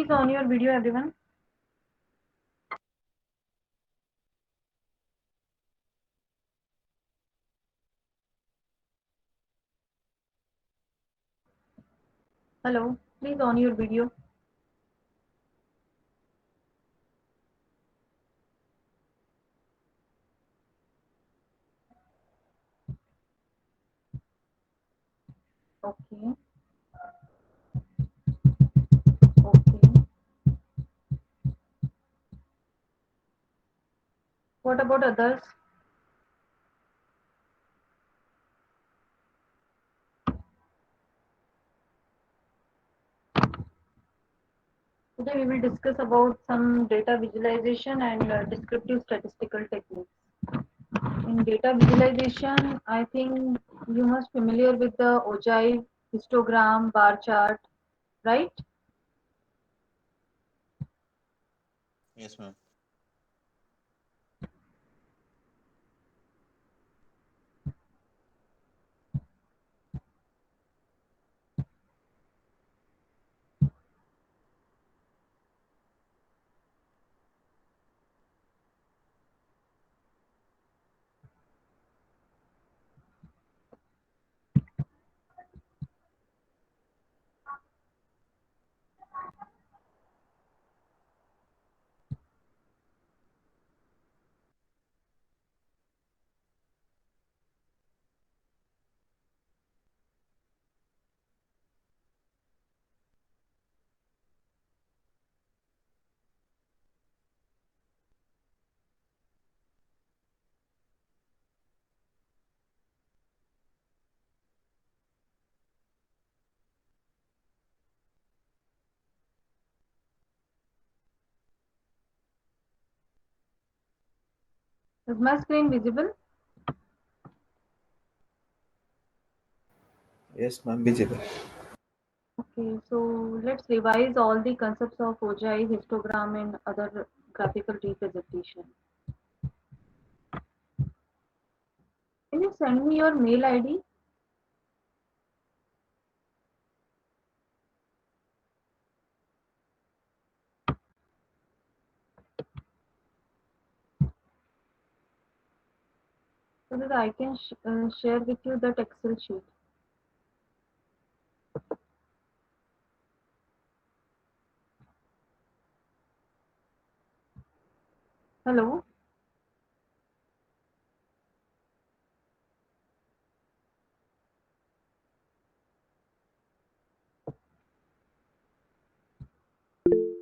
Please on your video, everyone. Hello. Please on your video. Okay. Okay. What about others? Today we will discuss about some data visualization and descriptive statistical techniques. In data visualization, I think you must familiar with the ogive, histogram, bar chart, right? Yes, ma'am. Is my screen visible? Yes, ma'am. Visible. Okay, so let's revise all the concepts of ogive, histogram, and other graphical representation. Can you send me your mail ID? So that I can share with you that Excel sheet. Hello?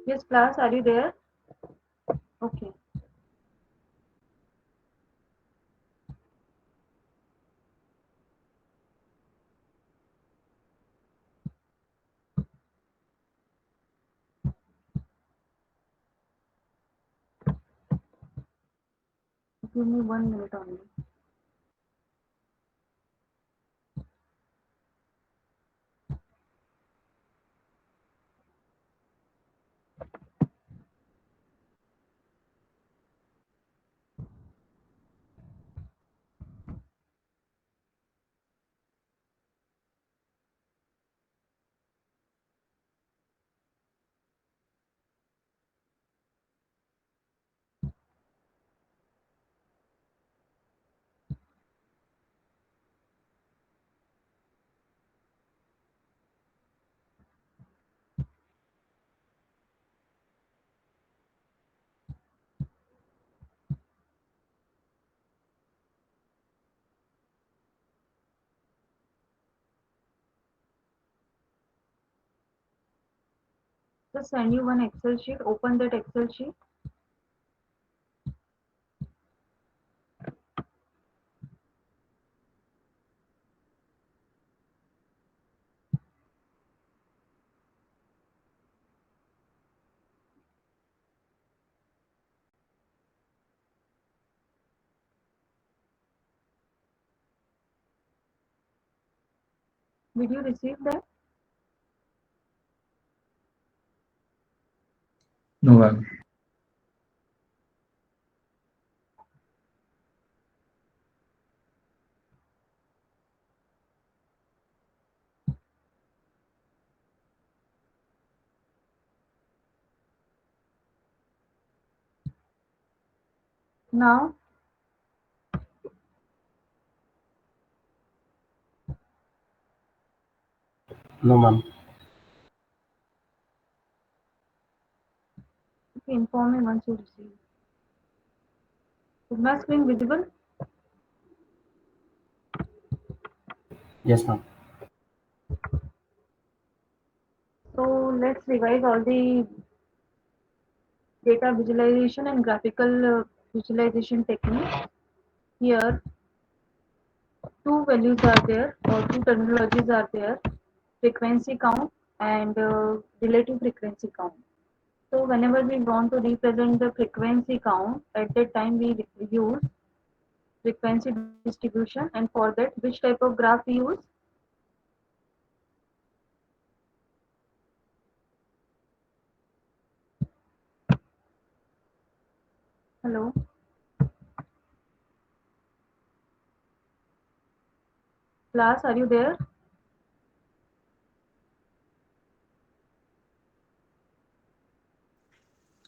Yes, class, are you there? Okay, give me 1 minute only. Just send you one Excel sheet. Open that Excel sheet. Did you receive that? No, ma'am. Now, No, ma'am. okay, inform me once you receive. Is my screen visible? Yes, ma'am. So let's revise all the data visualization and graphical visualization techniques. Here, two values are there or two terminologies are there: frequency count and relative frequency count. So whenever we want to represent the frequency count, at that time we use frequency distribution, and for that which type of graph we use? Hello, class, are you there?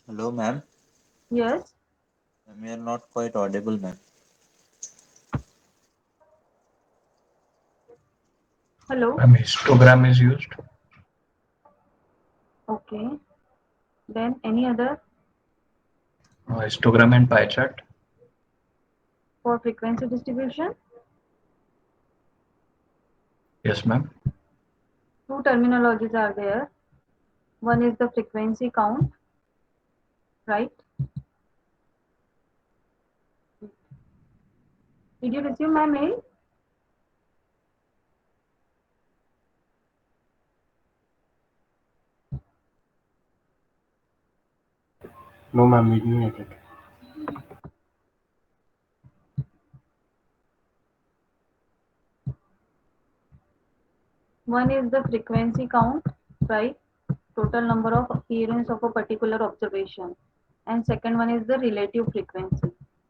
Hello, ma'am. Yes. Ma'am, you are not quite audible, ma'am. Hello. Histogram is used. Okay. Then any other Histogram and pie chart. for frequency distribution? Yes, ma'am. Two terminologies are there. One is the frequency count, right? Did you receive my mail? No, ma'am. We didn't get it. One is the frequency count, right? Total number of appearance of a particular observation. And second one is the relative frequency.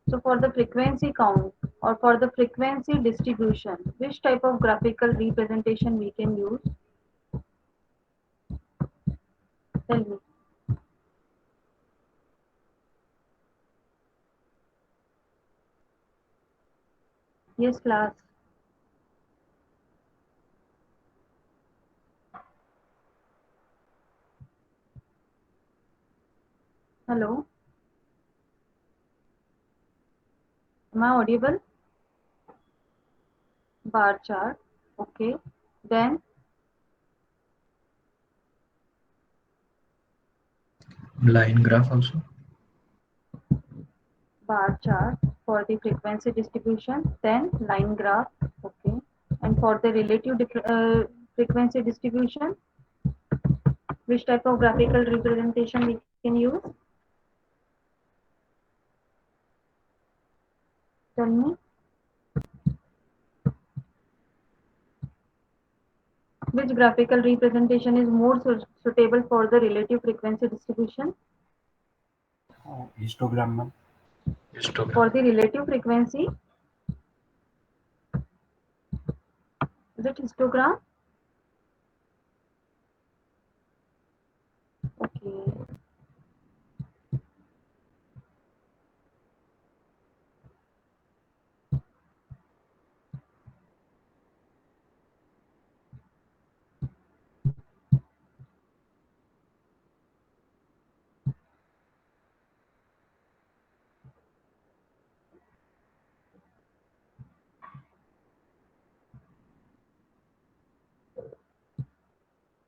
So for the frequency count or for the frequency distribution, which type of graphical representation we can use? Tell me. Yes, class. Hello. Am I audible? Bar chart. Okay. Then Line graph also. bar chart for the frequency distribution. Then line graph. Okay. And for the relative frequency distribution, which type of graphical representation we can use? Tell me. Which graphical representation is more suitable for the relative frequency distribution? Histogram, ma'am. Histogram. For the relative frequency, is it histogram? Okay.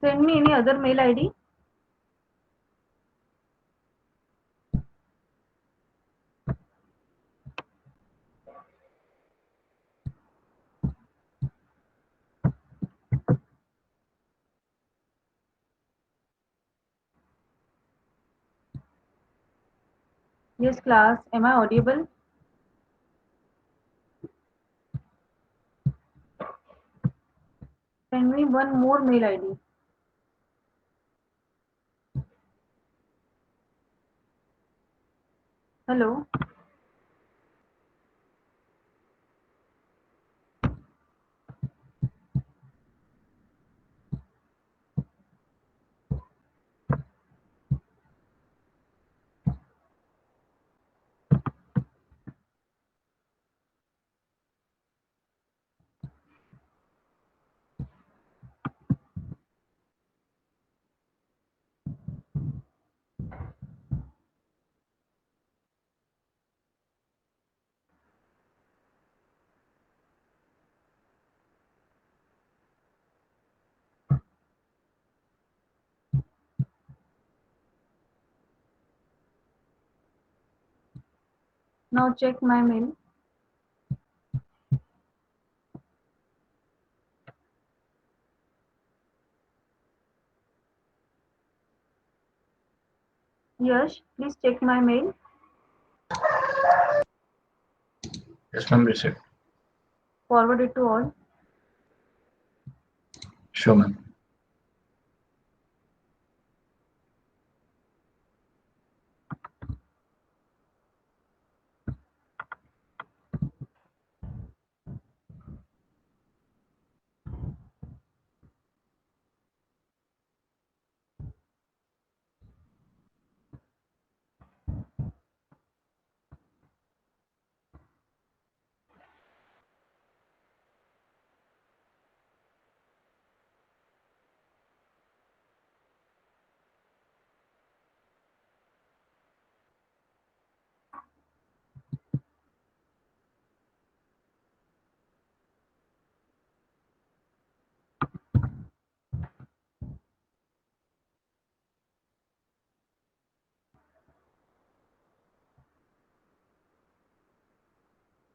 Send me any other mail ID. Yes, class. Am I audible? Send me one more mail ID. Hello. Now check my mail. Yash, please check my mail. Yes, ma'am. Received. Forward it to all. Sure, ma'am.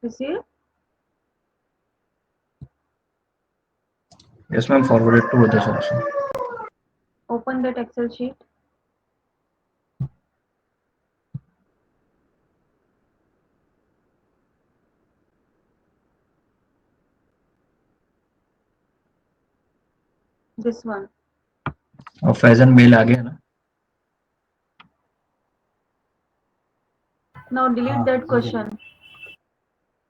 Receive. Yes, ma'am. Forwarded to others also. Open that Excel sheet. This one. और Faizan mail आ गया ना? Now delete that question.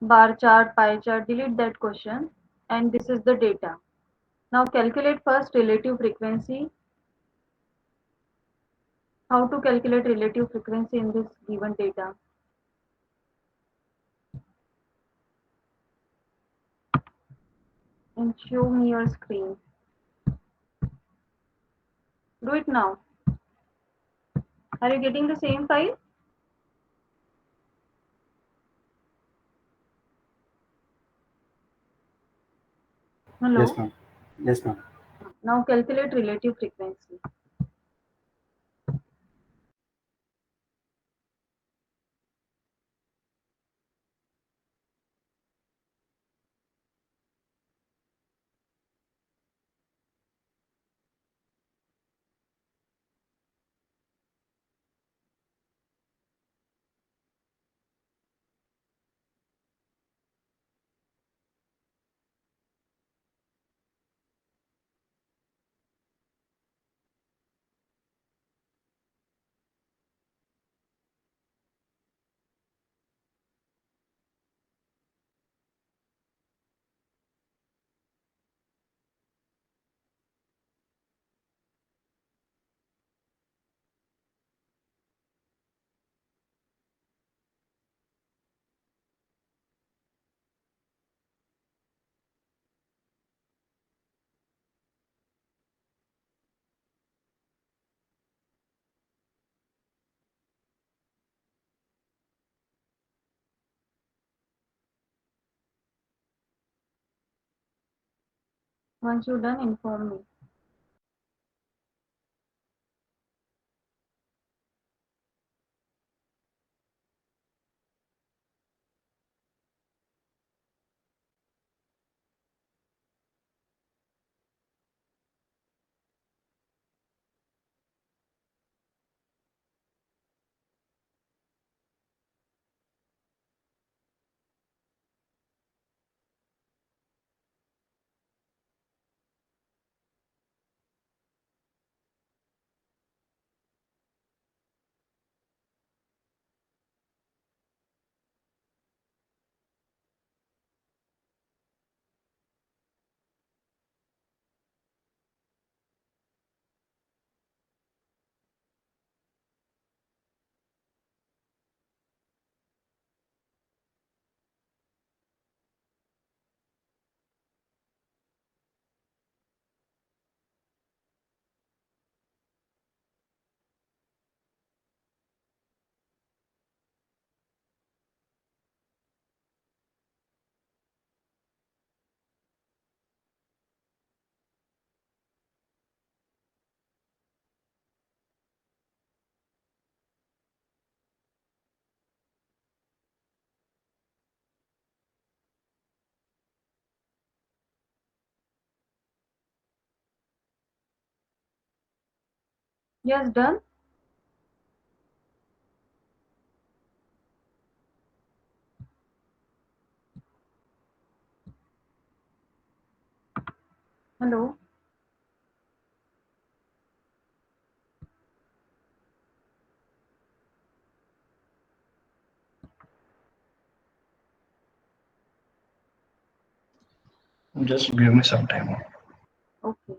Bar chart, pie chart, delete that question. And this is the data. Now calculate first relative frequency. How to calculate relative frequency in this given data? And show me your screen. Do it now. Are you getting the same file? Yes, Hello. ma'am. Yes, ma'am. Now calculate relative frequency. Once you're done, inform me. Yes, done. Hello. Just give me some time. Okay.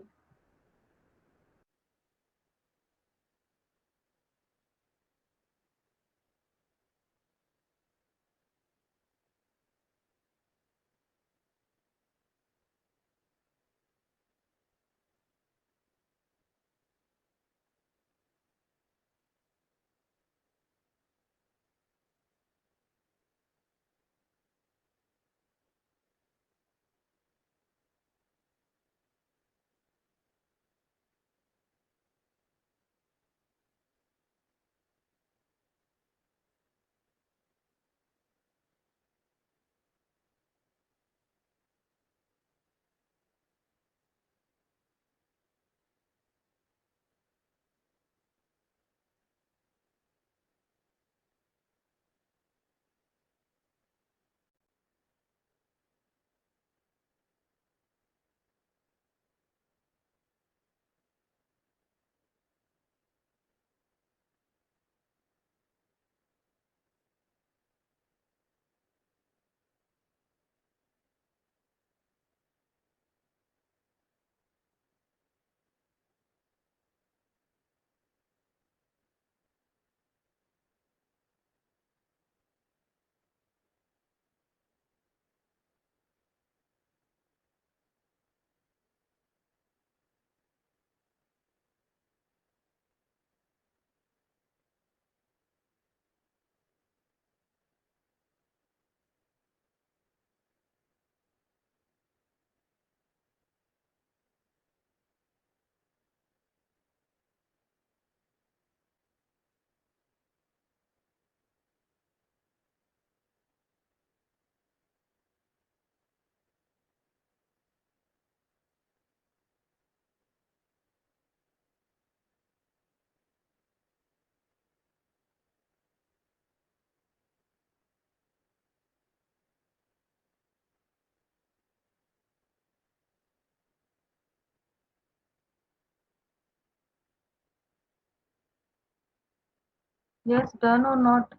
Yes, done or not?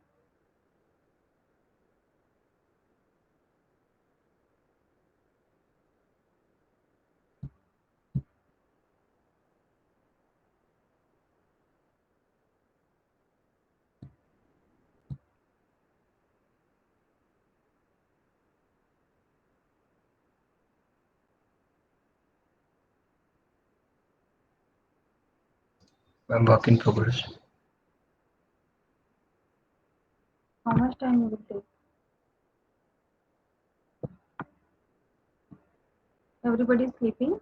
I'm work in progress. How much time you will take? Everybody is sleeping?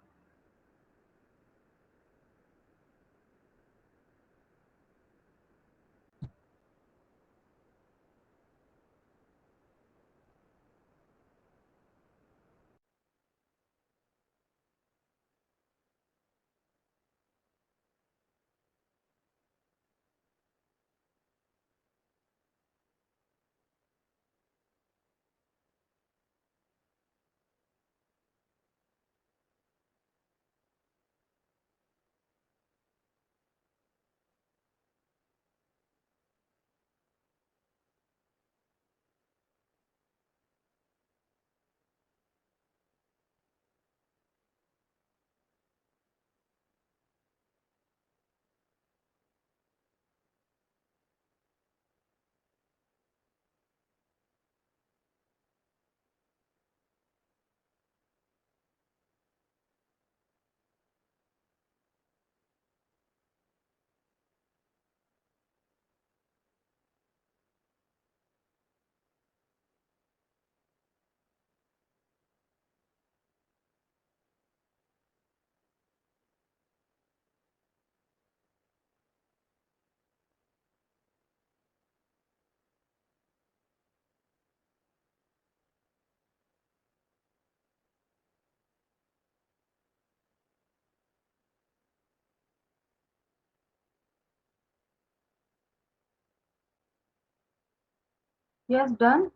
Yes, done.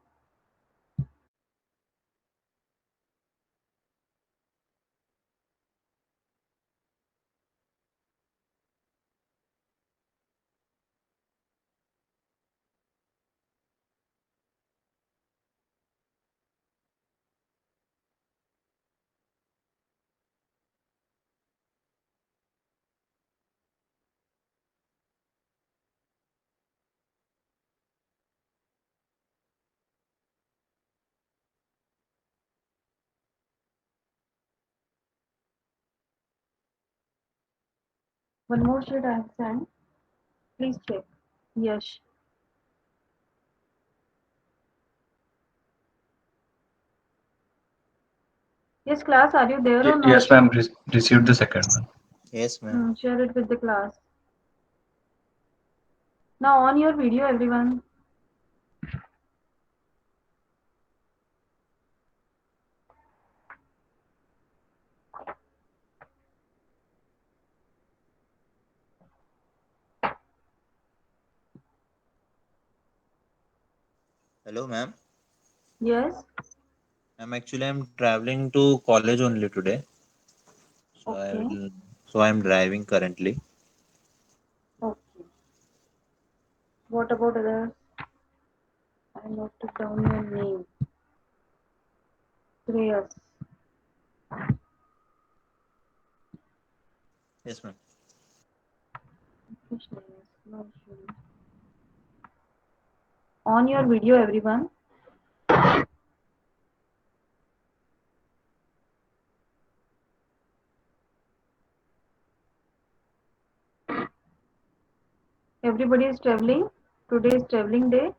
One more sheet I have sent. Please check. Yes. Yes, class, are you there or not? Yes, ma'am. Received the second one. Yes, ma'am. Share it with the class. Now on your video, everyone. Hello, ma'am. Yes. I'm traveling to college only today. So Okay. I'm driving currently. Okay. What about others? I noted down your name. Shreyas. Yes, ma'am. Shreyas. No issue. On your video, everyone. Everybody is traveling. Today is traveling day.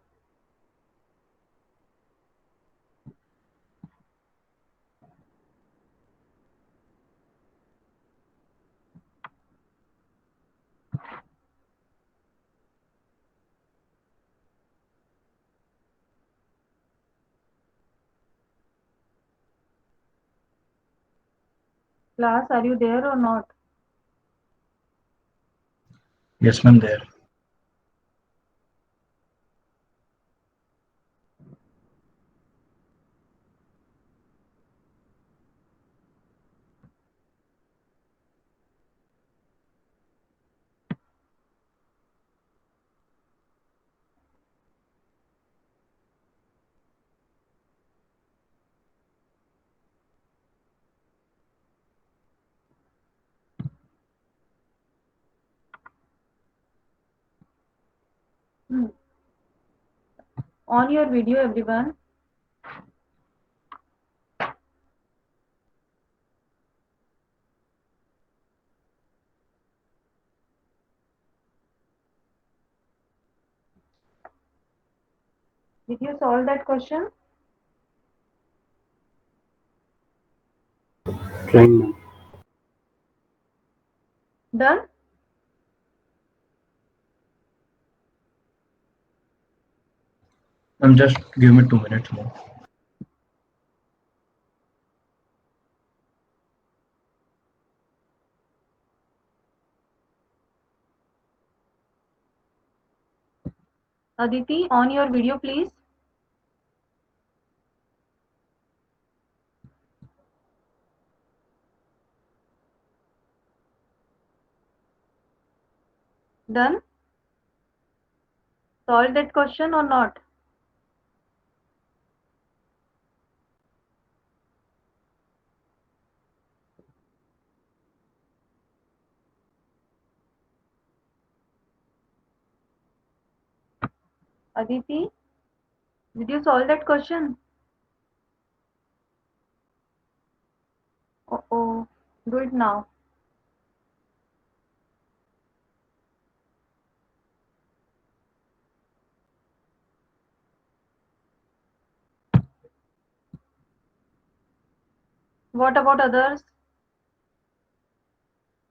Class, are you there or not? Yes, ma'am. There. Hmm. On your video, everyone. Did you solve that question? Trying, ma'am. Done? Ma'am, just give me 2 minutes more. Aditi, on your video, please. Done? Solve that question or not? Aditi, did you solve that question? Oh, do it now. What about others?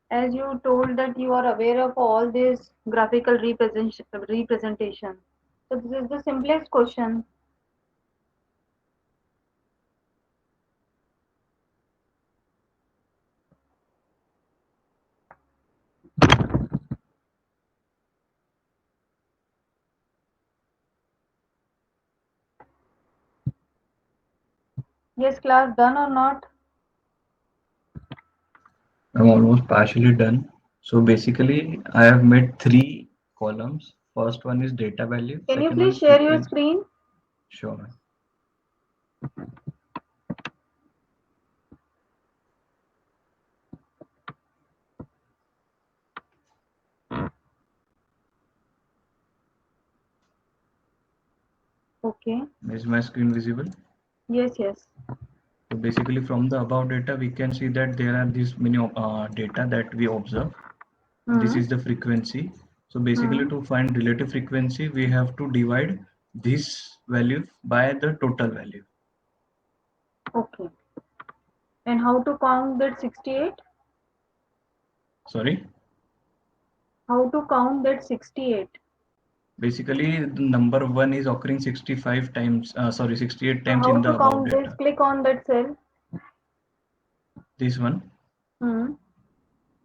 As you told that you are aware of all this graphical representation. So this is the simplest question. Yes, class, done or not? I'm almost partially done. So basically, I have made three columns. First one is data value. Can you Second one please is share your frequency. screen? Sure, ma'am. Okay. Is my screen visible? Yes, yes. So basically, from the above data, we can see that there are these many data that we observe. This Hmm. is the frequency. So basically, Hmm. to find relative frequency, we have to divide this value by the total value. Okay. And how to count that 68? Sorry. How to count that 68? Basically, the number one is occurring 65 times, 68 So times how in to the above count this? data. Click on that cell. This one. Hmm.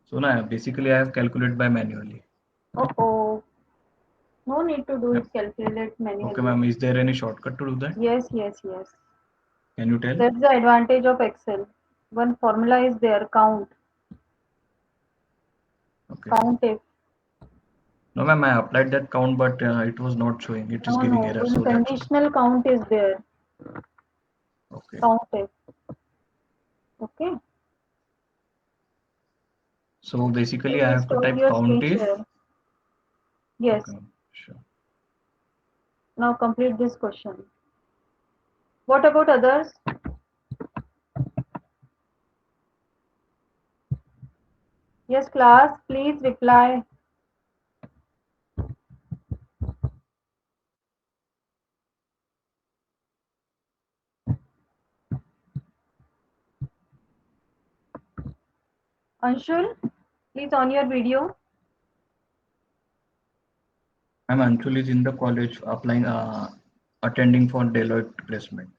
So now basically I have calculated by manually. Oh. No need to do Yep. it calculate Okay, manually. ma'am. Is there any shortcut to do that? Yes, yes, yes. Can you tell? That's the advantage of Excel. One formula is there, count. Okay. Count if. No, ma'am. I applied that count, but it was not showing. It is No, giving no. error. One So that's why. conditional count is there. Okay. Count if. Okay. So basically, I Please have to stop type your count screen if. share. Yes. Okay, ma'am. Sure. Now complete this question. What about others? Yes, class. Please reply. Anshul, please on your video. Ma'am, Anshul is in the college applying, attending for Deloitte placement.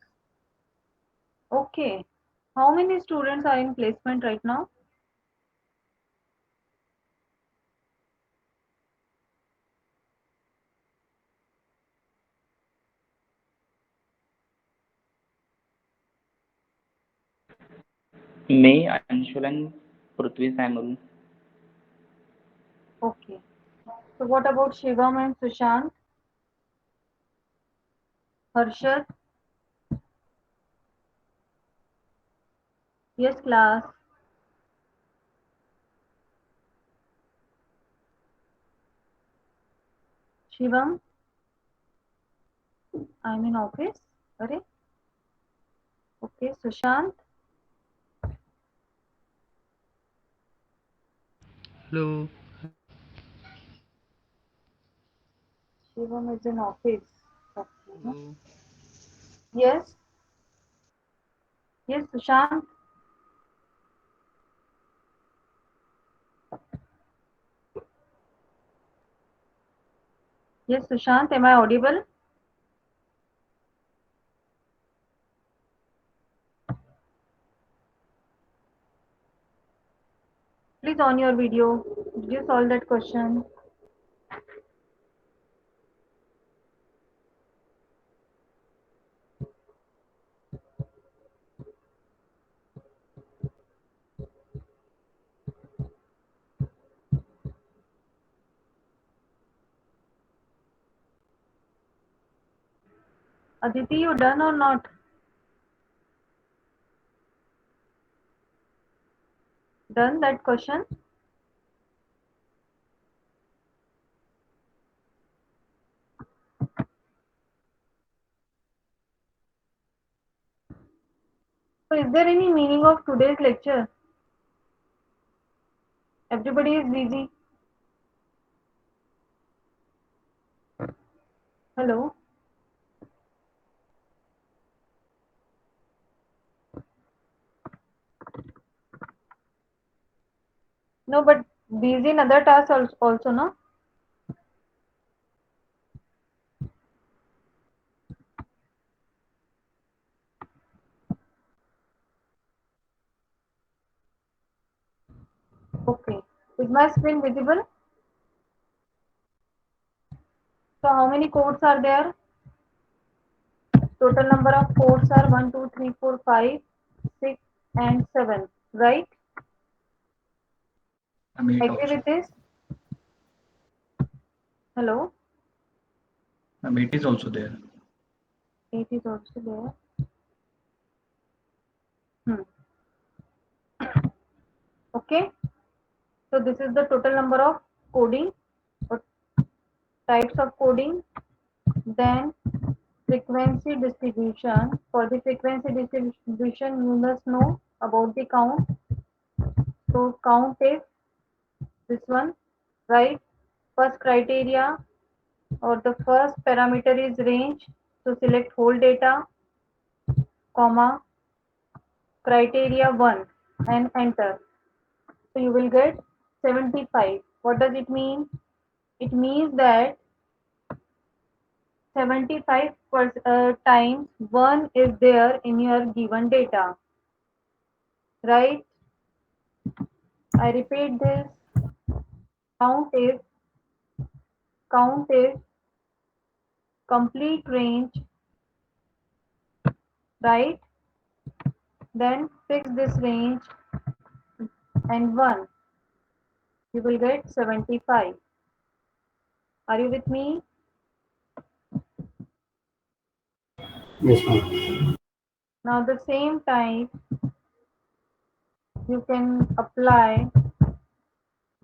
Okay. How many students are in placement right now? Me, Anshul, and Prithvi Samuel. Okay. So what about Shivam and Sushant? Harshad? Yes, class. Shivam? I'm in office. Arey? Okay. Sushant? Hello. Shivam is in office. Okay. Hello. Yes. Yes, Sushant. Yes, Sushant. Am I audible? Please on your video. Did you solve that question? Aditi, you done or not? Done that question? So is there any meaning of today's lecture? Everybody is busy. Hello? No, but busy in other tasks also, no? Okay. Is my screen visible? So how many codes are there? Total number of ports are 1, 2, 3, 4, 5, 6, and 7. Right? I'm 8 Agree also. with this? Hello? I'm 8 is also there. 8 is also there. Okay. So this is the total number of coding or types of coding. Then frequency distribution. For the frequency distribution, you must know about the count. So count is this one, right? First criteria or the first parameter is range. So select whole data, comma, criteria 1 and enter. So you will get 75. What does it mean? It means that 75 times 1 is there in your given data, right? I repeat this. Count is complete range, right? Then fix this range and 1. You will get 75. Are you with me? Yes, ma'am. Now the same type you can apply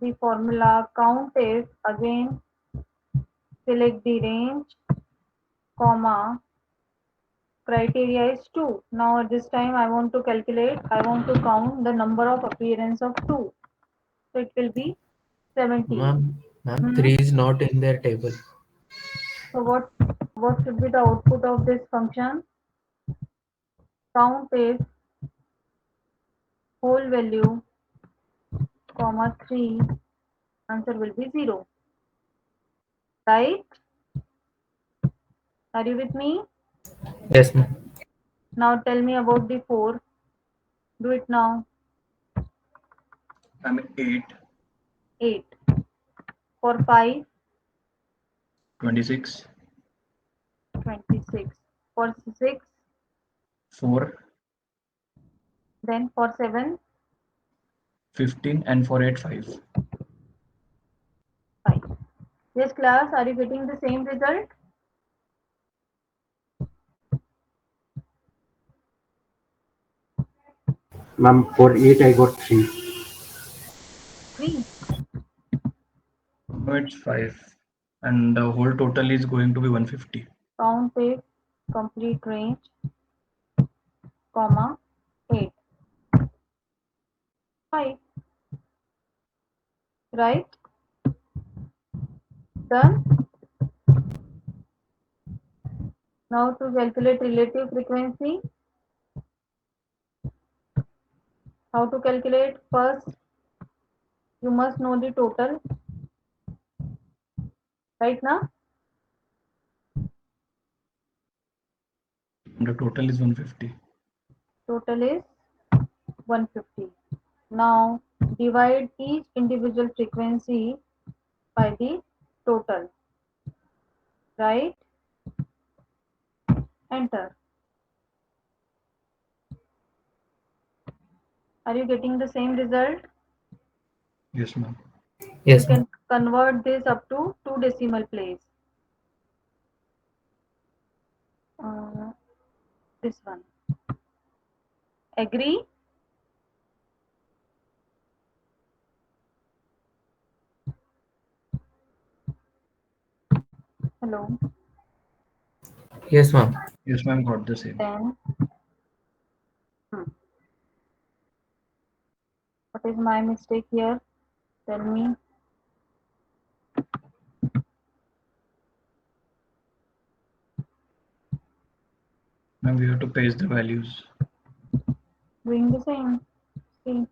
the formula count is again select the range, comma, criteria is 2. Now at this time I want to count the number of appearance of 2. So it will be 70. Ma'am, Hmm. 3 is not in their table. So what should be the output of this function? Count is whole value, comma 3. Answer will be 0. Right? Are you with me? Yes, ma'am. Now tell me about the 4. Do it now. I'm 8, 8. For 5, 26, 26. For 6, 4, then for 7, 15, and for 8, 5. 5. Yes, class, are you getting the same result? Ma'am, for 8 I got 3. 3. No, it's 5. And the whole total is going to be 150. Count is complete range, comma 8. 5. Right? Done. Now to calculate relative frequency. How to calculate? First, you must know the total. Right now? The total is 150. Total is 150. Now divide each individual frequency by the total. Right? Enter. Are you getting the same result? Yes, ma'am. Yes, You ma'am. can convert this up to 2 decimal place. This one. Agree? Hello. Yes, ma'am. Yes, ma'am, got the same. Then what is my mistake here? Tell me. Ma'am, we have to paste the values. Doing the same. See.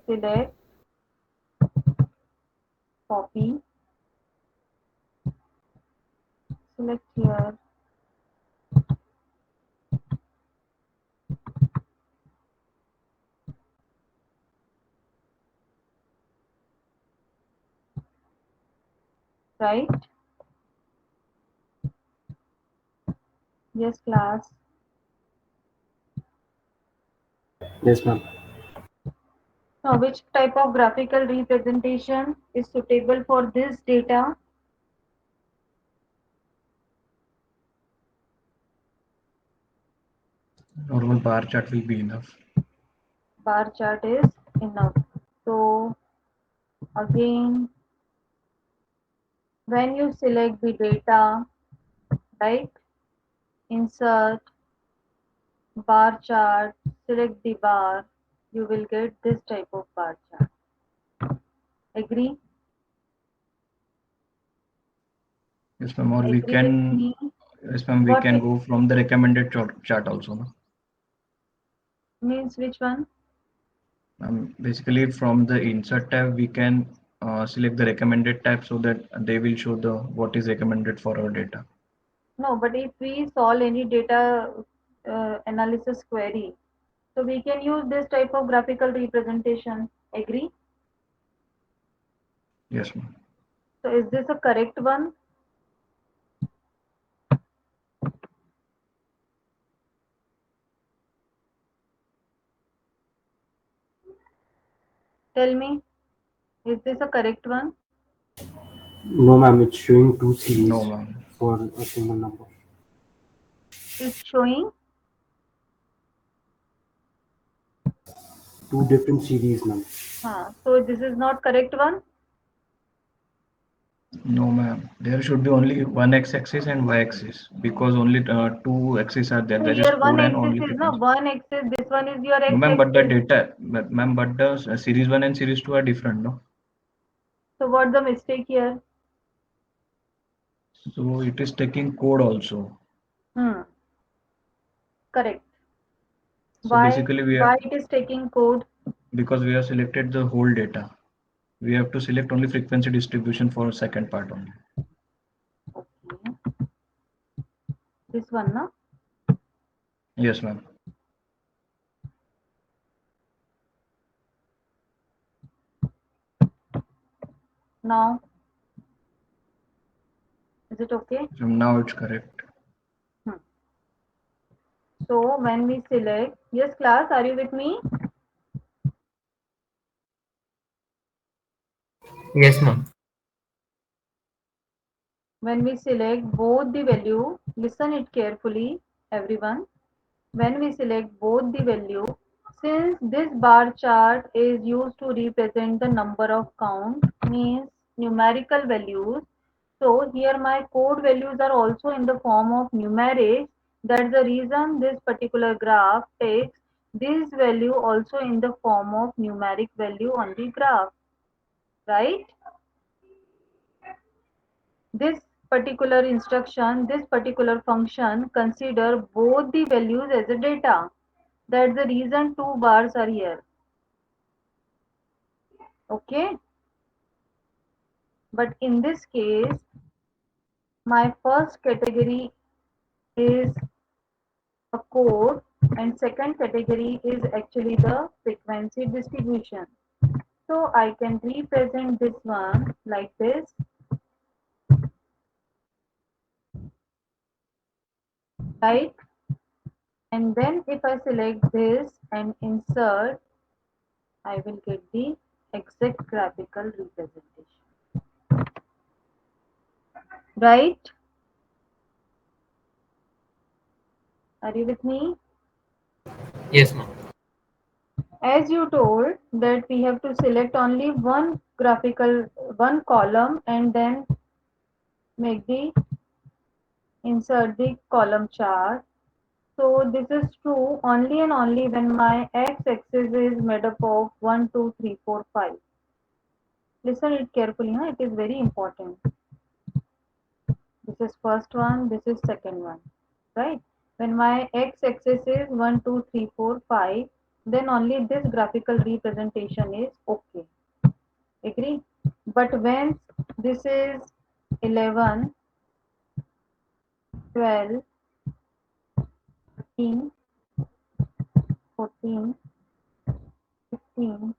Select, copy, select here. Right? Yes, class. Yes, ma'am. Now, which type of graphical representation is suitable for this data? Normal bar chart will be enough. Bar chart is enough. So, again, when you select the data, right, insert, bar chart, select the bar, you will get this type of bar chart. Agree? Yes, ma'am. Or we Agree with can, me? yes, ma'am, we What can go from the recommended chart also. No? means which one? Basically, from the insert tab, we can select the recommended tab so that they will show the what is recommended for our data. No, but if we solve any data analysis query, so we can use this type of graphical representation. Agree? Yes, ma'am. So is this a correct one? Tell me, is this a correct one? No, ma'am. It's showing two series No, ma'am. for a single number. It's showing Two different series, ma'am. so this is not correct one. No, ma'am. There should be only one x-axis and y-axis because only two axes are there. So That is here one code and axis only is no frequency. one axis. This one is your No, x ma'am, but the axis. data, ma'am, but the series 1 and series 2 are different, no? So what's the mistake here? So it is taking code also. Hmm. Correct. So Why? basically Why it is taking code? because we have selected the whole data. We have to select only frequency distribution for second part only. Okay. This one, no? Yes, ma'am. Now, is it okay? So now it's correct. Hmm. So when we select, yes, class, are you with me? Yes, ma'am. When we select both the value, listen it carefully, everyone. When we select both the value, since this bar chart is used to represent the number of count, means numerical values. So here my code values are also in the form of numeric. That's the reason this particular graph takes this value also in the form of numeric value on the graph, right? This particular instruction, this particular function consider both the values as a data. That's the reason two bars are here. Okay. But in this case, my first category is a code and second category is actually the frequency distribution. So I can represent this one like this, right? And then if I select this and insert, I will get the exact graphical representation, right? Are you with me? Yes, ma'am. As you told that we have to select only one graphical, one column and then make the insert the column chart. So this is true only and only when my x-axis is made up of 1, 2, 3, 4, 5. Listen it carefully, huh? It is very important. This is first one, this is second one, right? When my x-axis is 1, 2, 3, 4, 5, then only this graphical representation is okay. Agree? But when this is 11, 12, 13, 14, 15,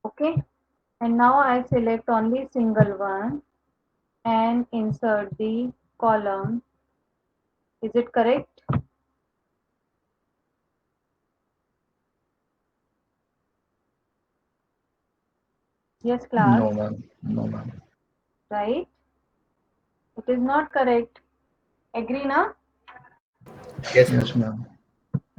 okay? And now I select only single one and insert the column. Is it correct? Yes, class. No, ma'am. No, ma'am. Right? It is not correct. Agree now? Yes, Yes, ma'am. ma'am.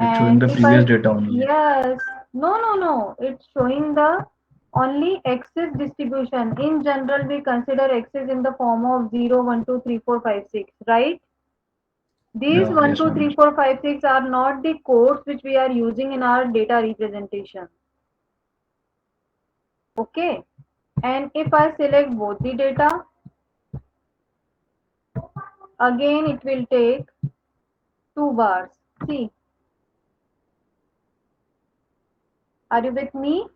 It's showing And the if previous I, data only. yes, no, it's showing the only axis distribution. In general, we consider axis in the form of 0, 1, 2, 3, 4, 5, 6, right? These Yeah, 1, yes, 2, ma'am. 3, 4, 5, 6 are not the codes which we are using in our data representation. Okay. And if I select both the data, again it will take 2 bars. See, are you with me?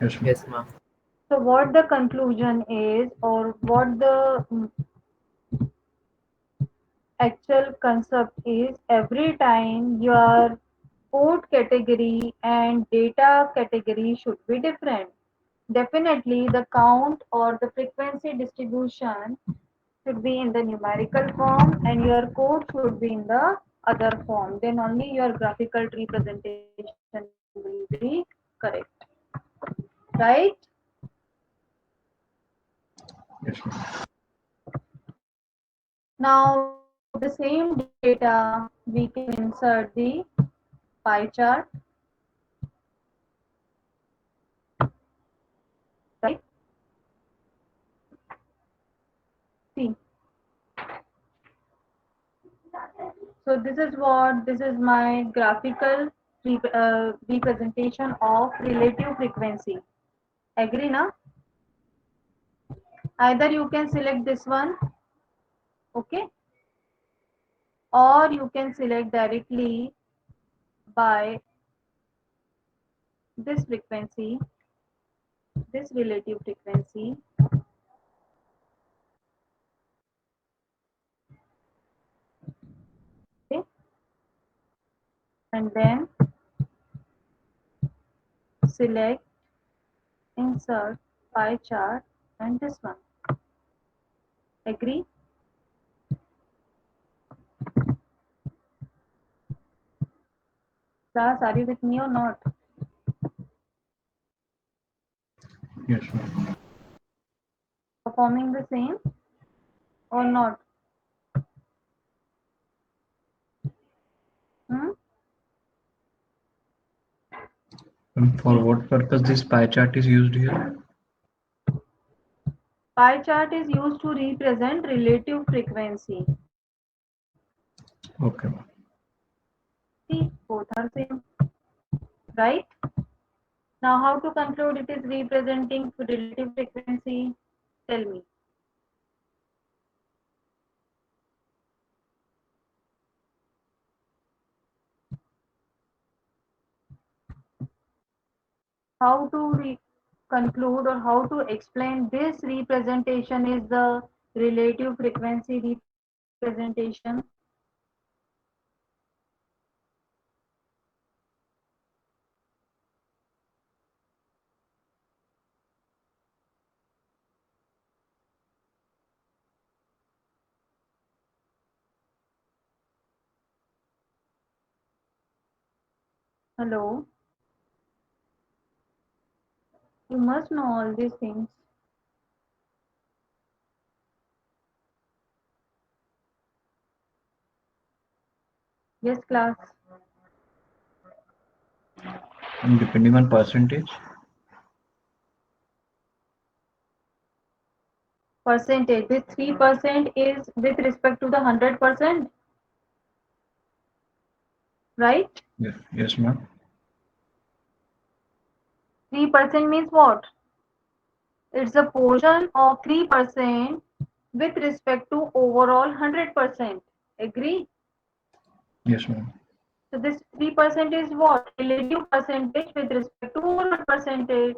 Yes, ma'am. Yes, ma'am. So what the conclusion is, or what the actual concept is, every time your code category and data category should be different. Definitely the count or the frequency distribution should be in the numerical form and your code should be in the other form. Then only your graphical representation will be correct. Right? Yes, ma'am. Now with the same data we can insert the pie chart, right? See. So this is my graphical representation of relative frequency. Agree na? Either you can select this one, okay, or you can select directly by this frequency, this relative frequency, okay, and then select insert pie chart and this one. Agree? Class, are you with me or not? Yes, ma'am. Performing the same or not? Hmm? And for what purpose this pie chart is used here? Pie chart is used to represent relative frequency. Okay, ma'am. See, both are same, right? Now, how to conclude it is representing relative frequency? Tell me. How to conclude or how to explain this representation is the relative frequency representation? Hello? You must know all these things. Yes, class. And depending on percentage. Percentage. This 3% is with respect to the 100%, right? Yes, ma'am. 3% means what? It's a portion of 3% with respect to overall 100%. Agree? Yes, ma'am. So this 3% is what? Relative percentage with respect to overall percentage.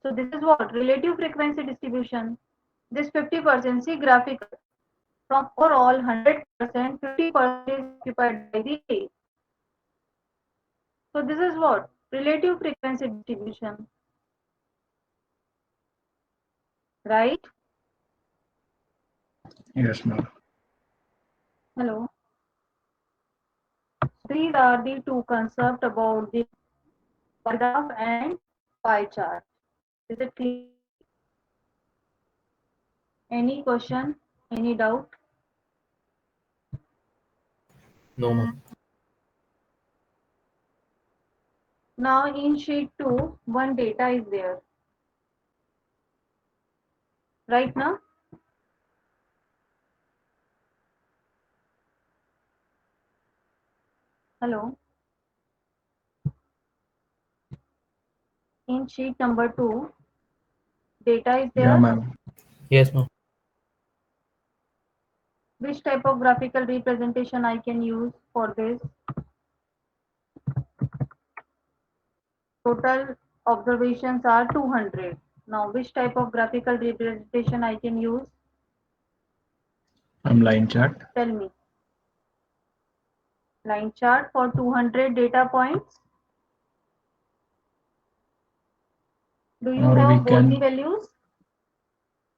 So this is what? Relative frequency distribution. This 50%, see graphical. From overall 100%, 50% is occupied by the A. So this is what? Relative frequency distribution, right? Yes, ma'am. Hello. These are the two concepts about the bar graph and pie chart. Is it clear? Any question? Any doubt? No, ma'am. Now in sheet 2, one data is there. Right now? Hello. In sheet number 2, data is Yeah, there. ma'am. Yes, ma'am. Which type of graphical representation I can use for this? Total observations are 200. Now which type of graphical representation I can use? From line chart. Tell me. Line chart for 200 data points. Do you Or we have both the can, values?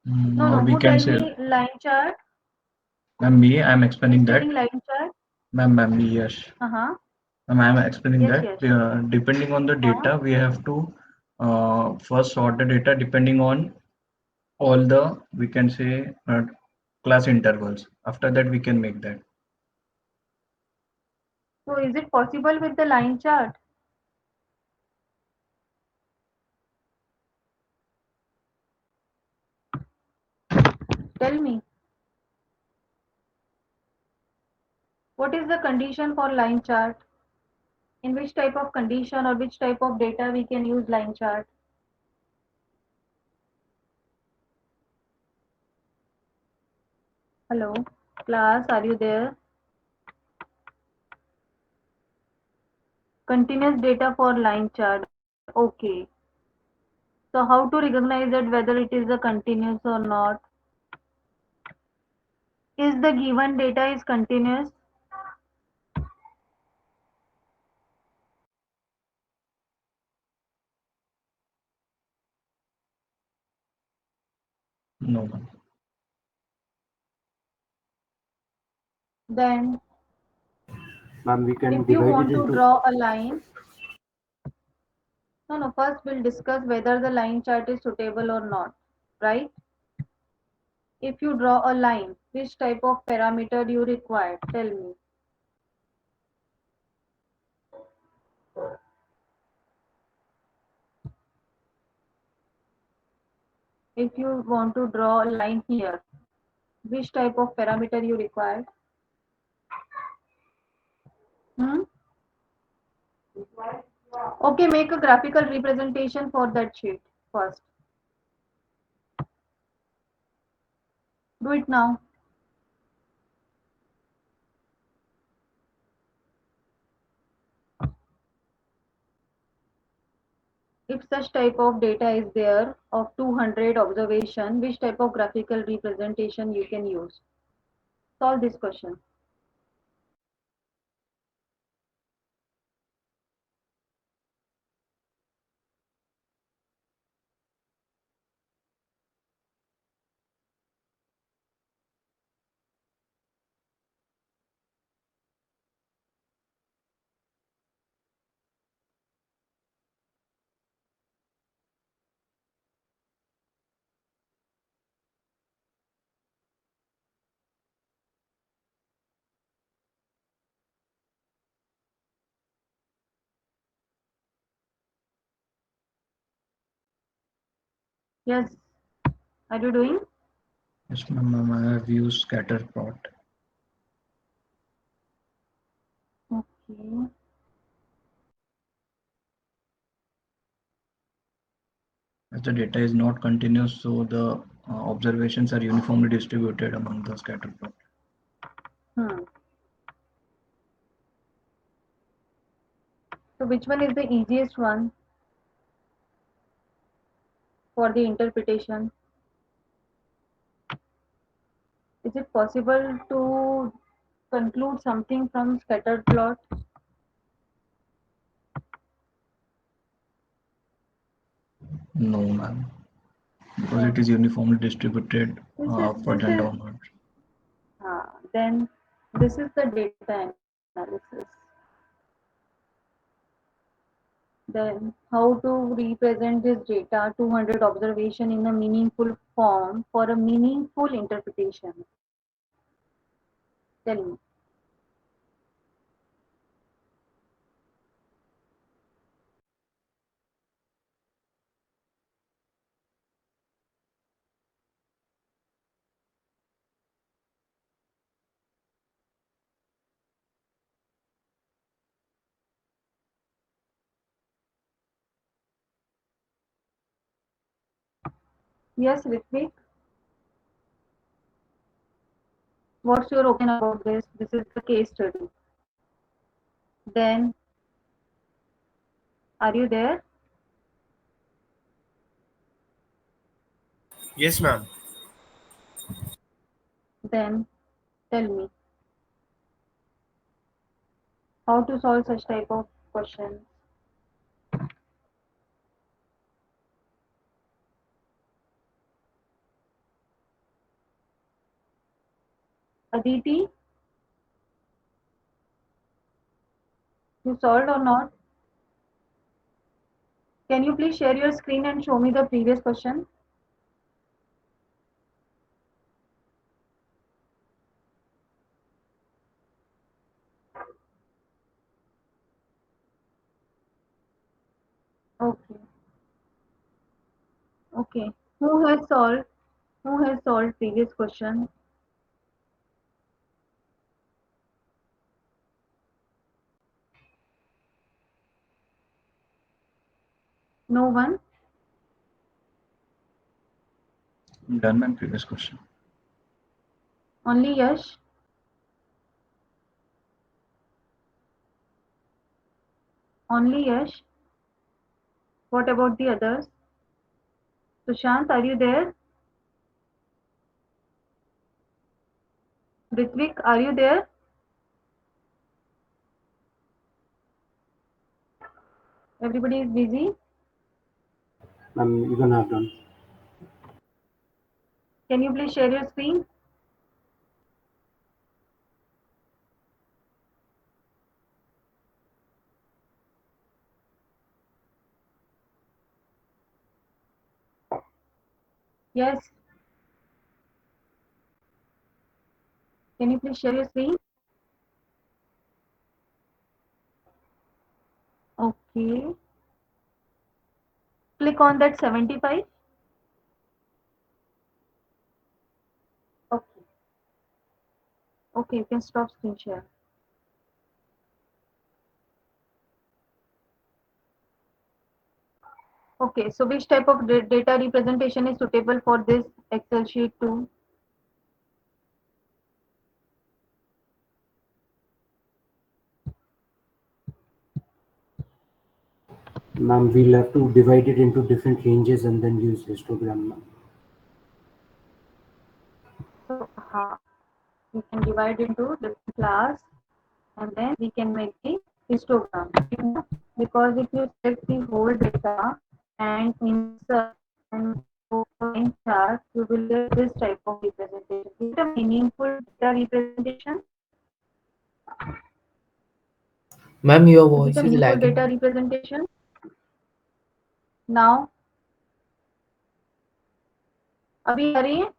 No, or no. we Who can tell say, me line chart? ma'am, me, I'm Who is explaining that. telling line chart? Ma'am, yes. Uh-huh. I'm explaining Yes, that yes. depending on the Uh-huh. data, we have to first sort the data depending on all the, we can say, class intervals. After that, we can make that. So is it possible with the line chart? Tell me. What is the condition for line chart? In which type of condition or which type of data we can use line chart? Hello, class, are you there? Continuous data for line chart. Okay. So how to recognize that whether it is a continuous or not? Is the given data is continuous? No, ma'am. Then Ma'am, we can if you divide want it to into. draw a line, no, first we'll discuss whether the line chart is suitable or not, right? If you draw a line, which type of parameter you require? Tell me. If you want to draw a line here, which type of parameter you require? Hmm? Okay, make a graphical representation for that sheet first. Do it now. If such type of data is there of 200 observation, which type of graphical representation you can use? Solve this question. Yes, are you doing? Yes, ma'am. I have used scatter plot. Okay. As the data is not continuous, so the observations are uniformly distributed among the scatter plot. Hmm. So which one is the easiest one for the interpretation? Is it possible to conclude something from scattered plot? No, ma'am. Because it is uniformly distributed This is upward this and is downward. then this is the data analysis. Then how to represent this data 200 observation in a meaningful form for a meaningful interpretation. Tell me. Yes, Ritvik. What's your opinion about this? This is the case study. Then, are you there? Yes, ma'am. Then, tell me how to solve such type of questions. Aditi, you solved or not? Can you please share your screen and show me the previous question? Okay. Okay. Who has solved? Who has solved previous question? No one? Done, ma'am. Previous question. Only Yash? Only Yash? What about the others? Sushant, are you there? Ritvik, are you there? Everybody is busy. Ma'am, even I've done. Can you please share your screen? Yes. Can you please share your screen? Okay. Click on that 75. Okay. Okay, you can stop screen share. Okay, so which type of data representation is suitable for this Excel sheet too? Ma'am, we'll have to divide it into different ranges and then use histogram, ma'am. So, we can divide into different class and then we can make the histogram. Because if you select the whole data and insert and in chart, you will get this type of representation. Is it a meaningful data representation? Ma'am, your Is it voice a is meaningful data lagging. representation? Now, अभी आ रही है?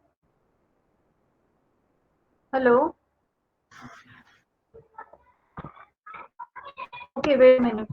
Hello? Okay, wait a minute.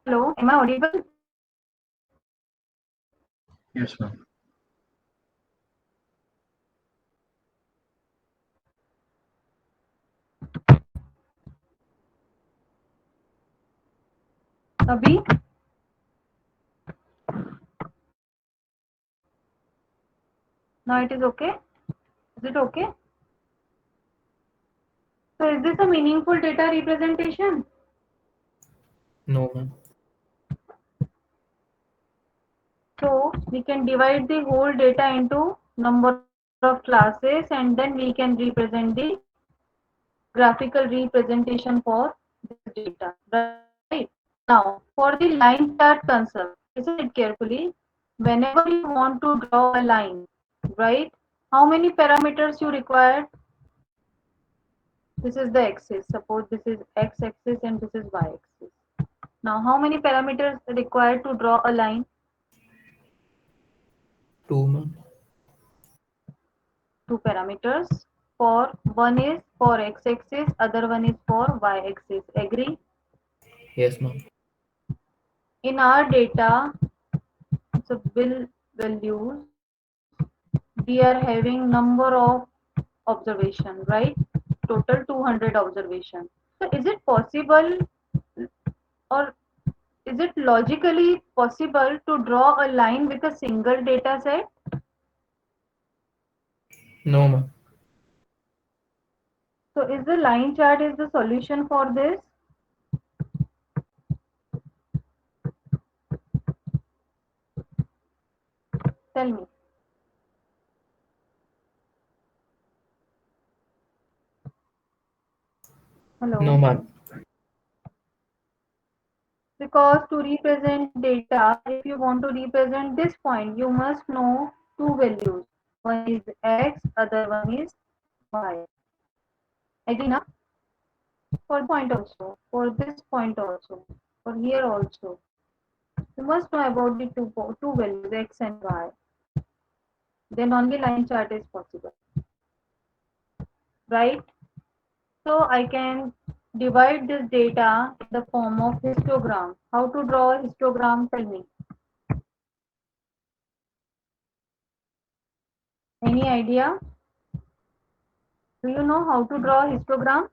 Hello, am I audible? Yes, ma'am. Abhi? Now it is okay? Is it okay? So is this a meaningful data representation? No, ma'am. So we can divide the whole data into number of classes and then we can represent the graphical representation for this data, right? Now, for the line chart concept, listen it carefully. Whenever you want to draw a line, right? How many parameters you require? This is the axis. Suppose this is x-axis and this is y-axis. Now, how many parameters are required to draw a line? 2, ma'am. 2 parameters. For one is for x-axis, other one is for y-axis. Agree? Yes, ma'am. In our data, so bill values, we are having number of observation, right? Total 200 observation. So is it possible or is it logically possible to draw a line with a single data set? No, ma'am. So is the line chart is the solution for this? Tell me. No, Hello. ma'am. Because to represent data, if you want to represent this point, you must know two values. One is x, other one is y. Agree na? For point also, for this point also, for here also. You must know about the two values x and y. Then only line chart is possible, right? So I can divide this data in the form of histogram. How to draw a histogram? Tell me. Any idea? Do you know how to draw a histogram?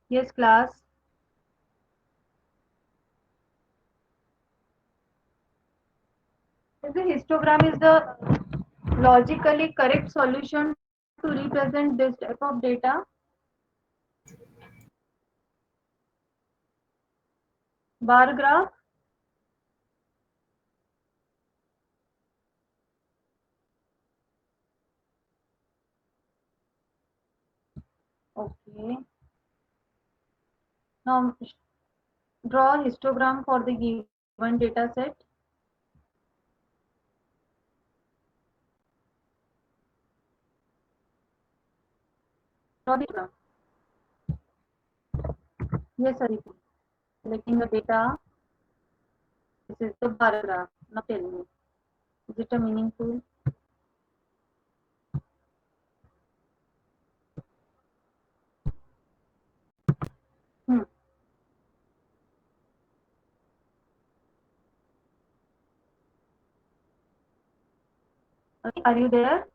Yes, class. The histogram is the logically correct solution to represent this type of data. Bar graph. Okay. Now draw histogram for the given data set. Draw the histogram. Yes, Aditi. Selecting the data. This is the bar graph. Now tell me, is it a meaningful? Hmm. Okay, are you there?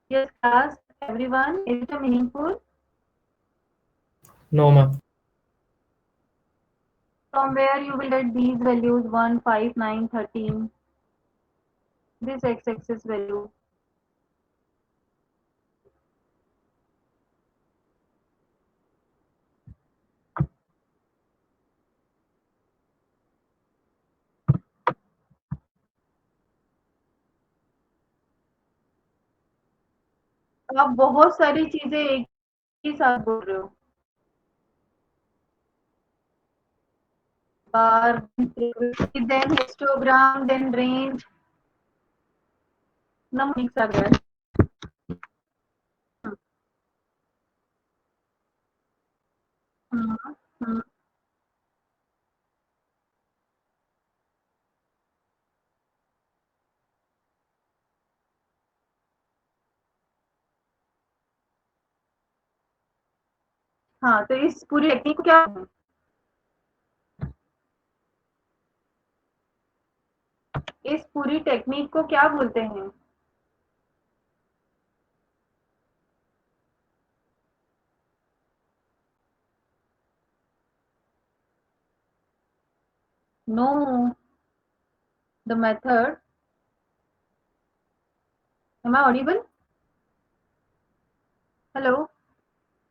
Yes, class. Everyone, is it a meaningful? No, ma'am. From where you will get these values 1, 5, 9, 13. This x-axis value. आप बहुत सारी चीजें एक ही साथ बोल रहे हो. Bar, then histogram, then range. ना mix आ गया है. हम्म, हम्म. हाँ, तो इस पूरी टेक्निक को क्या इस पूरी टेक्निक को क्या बोलते हैं? No, the method. Am I audible? Hello?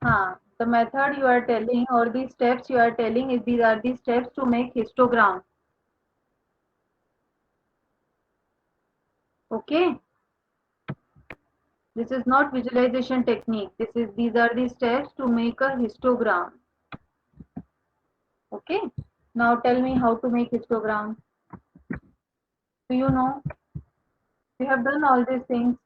हाँ, the method you are telling or the steps you are telling is these are the steps to make histogram. Okay? This is not visualization technique. These are the steps to make a histogram. Okay? Now tell me how to make histogram. Do you know? You have done all these things.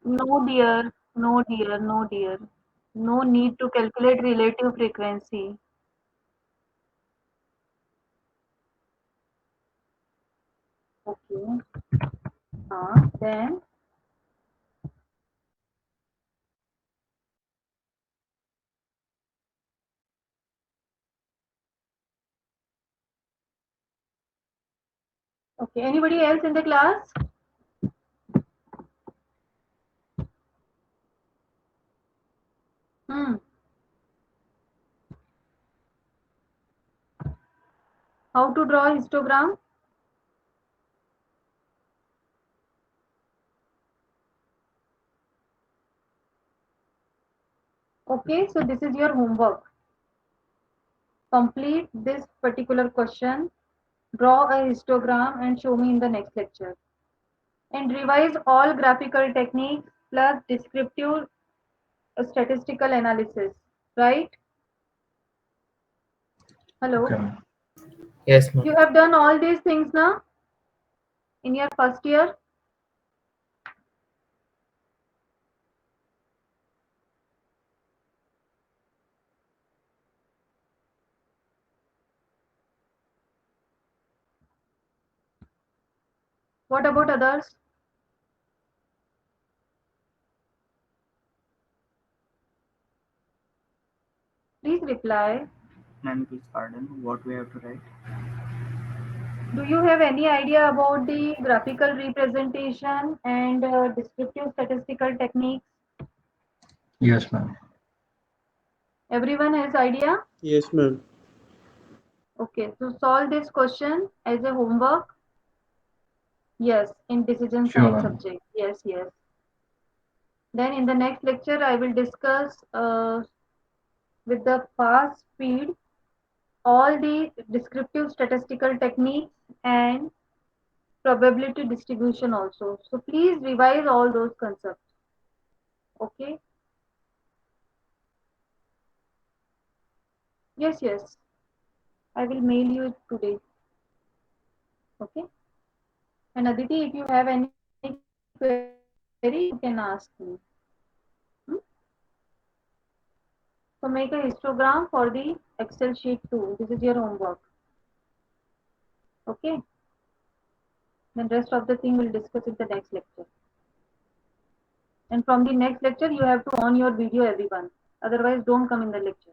No dear, no dear, no dear. No need to calculate relative frequency. Okay. Then okay. Anybody else in the class? Hmm. How to draw histogram? Okay, so this is your homework. Complete this particular question, draw a histogram and show me in the next lecture. And revise all graphical techniques plus descriptive statistical analysis, right? Hello? Okay, ma'am. Yes, ma'am. You have done all these things now in your first year? What about others? Please reply. Ma'am, please pardon. What we have to write? Do you have any idea about the graphical representation and descriptive statistical techniques? Yes, ma'am. Everyone has idea? Yes, ma'am. Okay, so solve this question as a homework. Yes, in decision Sure, science ma'am. subject. Yes, yes. Then in the next lecture, I will discuss with the fast speed all the descriptive statistical techniques and probability distribution also. So please revise all those concepts. Okay? Yes, yes. I will mail you today. Okay? And Aditi, if you have any query, you can ask me. Hmm? So make a histogram for the Excel sheet too. This is your homework. Okay? Then rest of the thing we'll discuss in the next lecture. And from the next lecture, you have to on your video, everyone. Otherwise, don't come in the lecture.